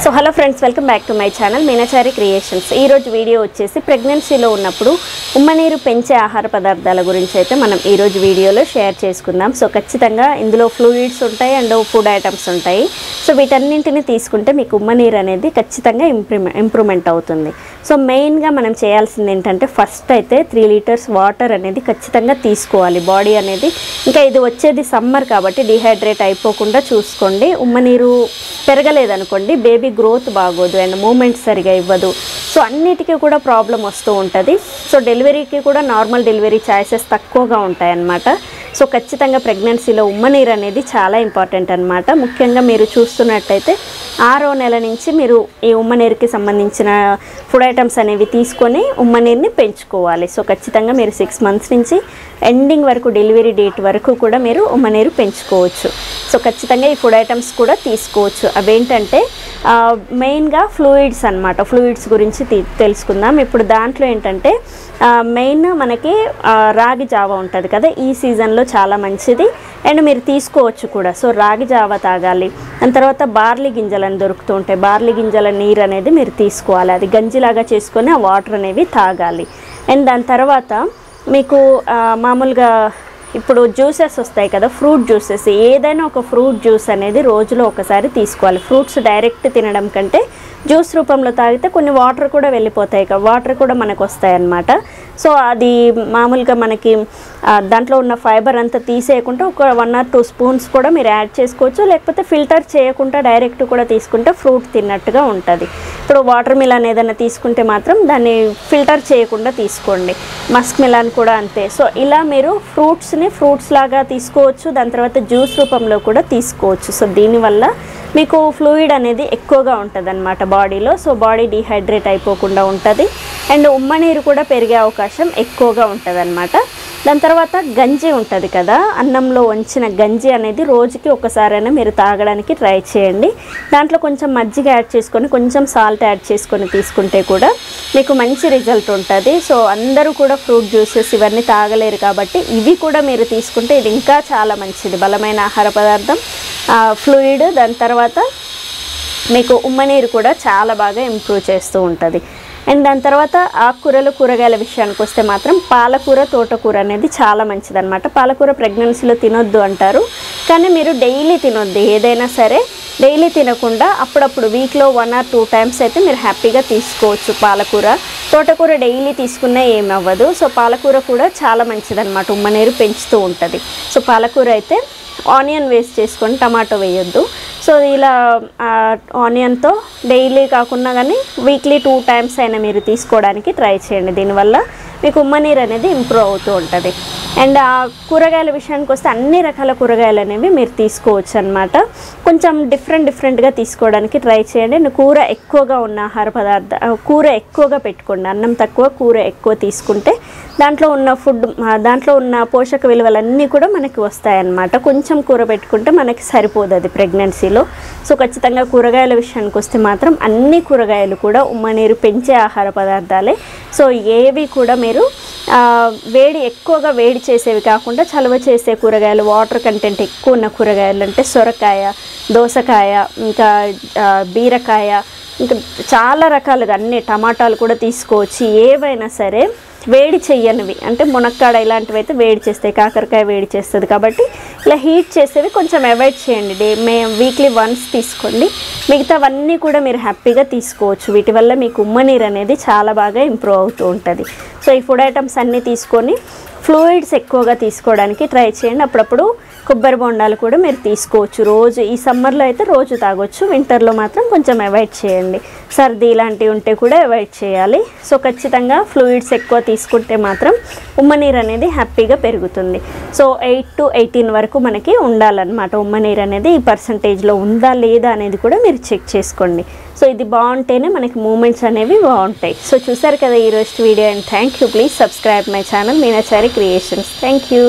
So hello friends, welcome back to my channel Meenachari creations. ఈరోజు video వచ్చేసి ప్రెగ్నెన్సీలో ఉన్నప్పుడు ఉమ్మనీరు పెంచే ఆహార పదార్థాల గురించి అయితే మనం ఈరోజు వీడియోలో షేర్ చేసుకుందాం. సో ఖచ్చితంగా ఇందులో ఫ్లూయిడ్స్ ఉంటాయి అండ్ ఫుడ్ ఐటమ్స్ ఉంటాయి. సో వీటన్నింటిని తీసుకుంటే మీకు ఉమ్మనీరు అనేది ఖచ్చితంగా ఇంప్రూవ్మెంట్ అవుతుంది. సో మెయిన్గా మనం చేయాల్సింది ఏంటంటే ఫస్ట్ అయితే 3 లీటర్స్ వాటర్ అనేది ఖచ్చితంగా తీసుకోవాలి. బాడీ అనేది ఇంకా ఇది వచ్చేది సమ్మర్ కాబట్టి డిహైడ్రేట్ అయిపోకుండా చూసుకోండి. ఉమ్మనీరు పెరగలేదనుకోండి బేబీ గ్రోత్ బాగోదు అండ్ మూమెంట్ సరిగా ఇవ్వదు. సో అన్నిటికీ కూడా ప్రాబ్లం వస్తూ ఉంటుంది. సో డెలివరీకి కూడా నార్మల్ డెలివరీ ఛాయిసెస్ తక్కువగా ఉంటాయన్నమాట. సో ఖచ్చితంగా ప్రెగ్నెన్సీలో ఉమ్మనీరు అనేది చాలా ఇంపార్టెంట్ అనమాట. ముఖ్యంగా మీరు చూస్తున్నట్టయితే 6వ నెల నుంచి మీరు ఈ ఉమ్మనీరుకి సంబంధించిన ఫుడ్ ఐటమ్స్ అనేవి తీసుకొని ఉమ్మనీరుని పెంచుకోవాలి. సో ఖచ్చితంగా మీరు 6 మంత్స్ నుంచి ఎండింగ్ వరకు డెలివరీ డేట్ వరకు కూడా మీరు ఉమ్మనీరు పెంచుకోవచ్చు. సో ఖచ్చితంగా ఈ ఫుడ్ ఐటమ్స్ కూడా తీసుకోవచ్చు. అవేంటంటే మెయిన్గా ఫ్లూయిడ్స్ అనమాట. ఫ్లూయిడ్స్ గురించి తెలుసుకుందాం. ఇప్పుడు దాంట్లో ఏంటంటే మెయిన్ మనకి రాగి జావ ఉంటుంది కదా, ఈ సీజన్లో చాలా మంచిది అండ్ మీరు తీసుకోవచ్చు కూడా. సో రాగి జావ తాగాలి. దాని తర్వాత బార్లీ గింజలని దొరుకుతూ ఉంటాయి. బార్లీ గింజల నీరు అనేది మీరు తీసుకోవాలి. అది గంజిలాగా చేసుకొని ఆ వాటర్ అనేవి తాగాలి. అండ్ దాని తర్వాత మీకు మామూలుగా ఇప్పుడు జ్యూసెస్ వస్తాయి కదా, ఫ్రూట్ జ్యూసెస్, ఏదైనా ఒక ఫ్రూట్ జ్యూస్ అనేది రోజులో ఒకసారి తీసుకోవాలి. ఫ్రూట్స్ డైరెక్ట్ తినడం కంటే జ్యూస్ రూపంలో తాగితే కొన్ని వాటర్ కూడా వెళ్ళిపోతాయి కదా, వాటర్ కూడా మనకు వస్తాయి అన్నమాట. సో అది మామూలుగా మనకి దాంట్లో ఉన్న ఫైబర్ అంతా తీసేయకుండా ఒక 1 or 2 స్పూన్స్ కూడా మీరు యాడ్ చేసుకోవచ్చు. లేకపోతే ఫిల్టర్ చేయకుండా డైరెక్ట్ కూడా తీసుకుంటే ఫ్రూట్ తిన్నట్టుగా ఉంటుంది. ఇప్పుడు వాటర్ మిలాన్ ఏదైనా తీసుకుంటే మాత్రం దాన్ని ఫిల్టర్ చేయకుండా తీసుకోండి. మస్క్ మిలాన్ కూడా అంతే. సో ఇలా మీరు ఫ్రూట్స్ లాగా తీసుకోవచ్చు. దాని తర్వాత జ్యూస్ రూపంలో కూడా తీసుకోవచ్చు. సో దీనివల్ల మీకు ఫ్లూయిడ్ అనేది ఎక్కువగా ఉంటుంది అన్నమాట బాడీలో. సో బాడీ డిహైడ్రేట్ అయిపోకుండా ఉంటుంది అండ్ ఉమ్మనీరు కూడా పెరిగే అవకాశం ఎక్కువగా ఉంటుంది అన్నమాట. దాని తర్వాత గంజి ఉంటుంది కదా, అన్నంలో వంచిన గంజి అనేది రోజుకి ఒకసారైనా మీరు తాగడానికి ట్రై చేయండి. దాంట్లో కొంచెం మజ్జిగ యాడ్ చేసుకొని కొంచెం సాల్ట్ యాడ్ చేసుకొని తీసుకుంటే కూడా మీకు మంచి రిజల్ట్ ఉంటుంది. సో అందరూ కూడా ఫ్రూట్ జ్యూసెస్ ఇవన్నీ తాగలేరు కాబట్టి ఇవి కూడా మీరు తీసుకుంటే ఇది ఇంకా చాలా మంచిది, బలమైన ఆహార పదార్థం, ఫ్లూయిడ్. దాని తర్వాత మీకు ఉమ్మనీరు కూడా చాలా బాగా ఇంప్రూవ్ చేస్తూ ఉంటుంది. అండ్ దాని తర్వాత ఆకుకూరలు కూరగాయల విషయానికి వస్తే మాత్రం పాలకూర, తోటకూర అనేది చాలా మంచిది అనమాట. పాలకూర ప్రెగ్నెన్సీలో తినొద్దు అంటారు, కానీ మీరు డైలీ తినొద్దు. ఏదైనా సరే డైలీ తినకుండా అప్పుడప్పుడు వీక్లో 1 or 2 టైమ్స్ అయితే మీరు హ్యాపీగా తీసుకోవచ్చు పాలకూర. తోటకూర డైలీ తీసుకున్నా ఏమి అవ్వదు. సో పాలకూర కూడా చాలా మంచిదన్నమాట, ఉమ్మనీరు పెంచుతూ ఉంటుంది. సో పాలకూర అయితే ఆనియన్ వేస్ట్ చేసుకొని టమాటో వేయొద్దు. సో ఇలా ఆనియన్తో డైలీ కాకుండా కానీ వీక్లీ 2 టైమ్స్ అయినా మీరు తీసుకోవడానికి ట్రై చేయండి. దీనివల్ల మీకు ఉమ్మనీరు అనేది ఇంప్రూవ్ అవుతూ ఉంటుంది. అండ్ ఆ కూరగాయల విషయానికి వస్తే అన్ని రకాల కూరగాయలు అనేవి మీరు తీసుకోవచ్చు అనమాట. కొంచెం డిఫరెంట్గా తీసుకోవడానికి ట్రై చేయండి. అండ్ కూర ఎక్కువగా ఉన్న ఆహార కూర ఎక్కువగా పెట్టుకోండి. అన్నం తక్కువ, కూర ఎక్కువ తీసుకుంటే దాంట్లో ఉన్న పోషక విలువలన్నీ కూడా మనకి వస్తాయన్నమాట. కొంచెం కూర పెట్టుకుంటే మనకి సరిపోదు అది ప్రెగ్నెన్సీలో. సో ఖచ్చితంగా కూరగాయల విషయానికి వస్తే మాత్రం అన్ని కూరగాయలు కూడా ఉమ్మనీరు పెంచే ఆహార పదార్థాలే. సో ఏవి కూడా మీరు ఎక్కువగా వేడి చేసేవి కాకుండా చలువ చేసే కూరగాయలు, వాటర్ కంటెంట్ ఎక్కువ ఉన్న కూరగాయలు అంటే సొరకాయ, దోసకాయ, ఇంకా బీరకాయ, ఇంకా చాలా రకాలుగా అన్ని, టమాటాలు కూడా తీసుకోవచ్చు. ఏవైనా సరే వేడి చెయ్యనివి అంటే మునక్కాడ ఇలాంటివి అయితే వేడి చేస్తాయి, కాకరకాయ వేడి చేస్తుంది కాబట్టి ఇలా హీట్ చేసేవి కొంచెం అవాయిడ్ చేయండి. వీక్లీ వన్స్ తీసుకోండి. మిగతావన్నీ కూడా మీరు హ్యాపీగా తీసుకోవచ్చు. వీటి వల్ల మీకు ఉమ్మనీరు అనేది చాలా బాగా ఇంప్రూవ్ అవుతూ ఉంటుంది. సో ఈ ఫుడ్ ఐటమ్స్ అన్నీ తీసుకొని ఫ్లూయిడ్స్ ఎక్కువగా తీసుకోవడానికి ట్రై చేయండి. అప్పుడప్పుడు కొబ్బరి బొండాలు కూడా మీరు తీసుకోవచ్చు. రోజు ఈ సమ్మర్లో అయితే రోజు తాగొచ్చు, వింటర్లో మాత్రం కొంచెం అవాయిడ్ చేయండి. సర్ది ఇలాంటివి ఉంటే కూడా అవాయిడ్ చేయాలి. సో ఖచ్చితంగా ఫ్లూయిడ్స్ ఎక్కువ తీసుకుంటే మాత్రం ఉమ్మనీరు అనేది హ్యాపీగా పెరుగుతుంది. సో 8 to 18 వరకు మనకి ఉండాలన్నమాట. ఉమ్మనీరు అనేది ఈ పర్సంటేజ్లో ఉందా లేదా అనేది కూడా మీరు చెక్ చేసుకోండి. సో ఇది బాగుంటేనే మనకి మూమెంట్స్ అనేవి బాగుంటాయి. సో చూసారు కదా ఈరోజు video. And thank you. Please subscribe my channel Meenachari creations. Thank you.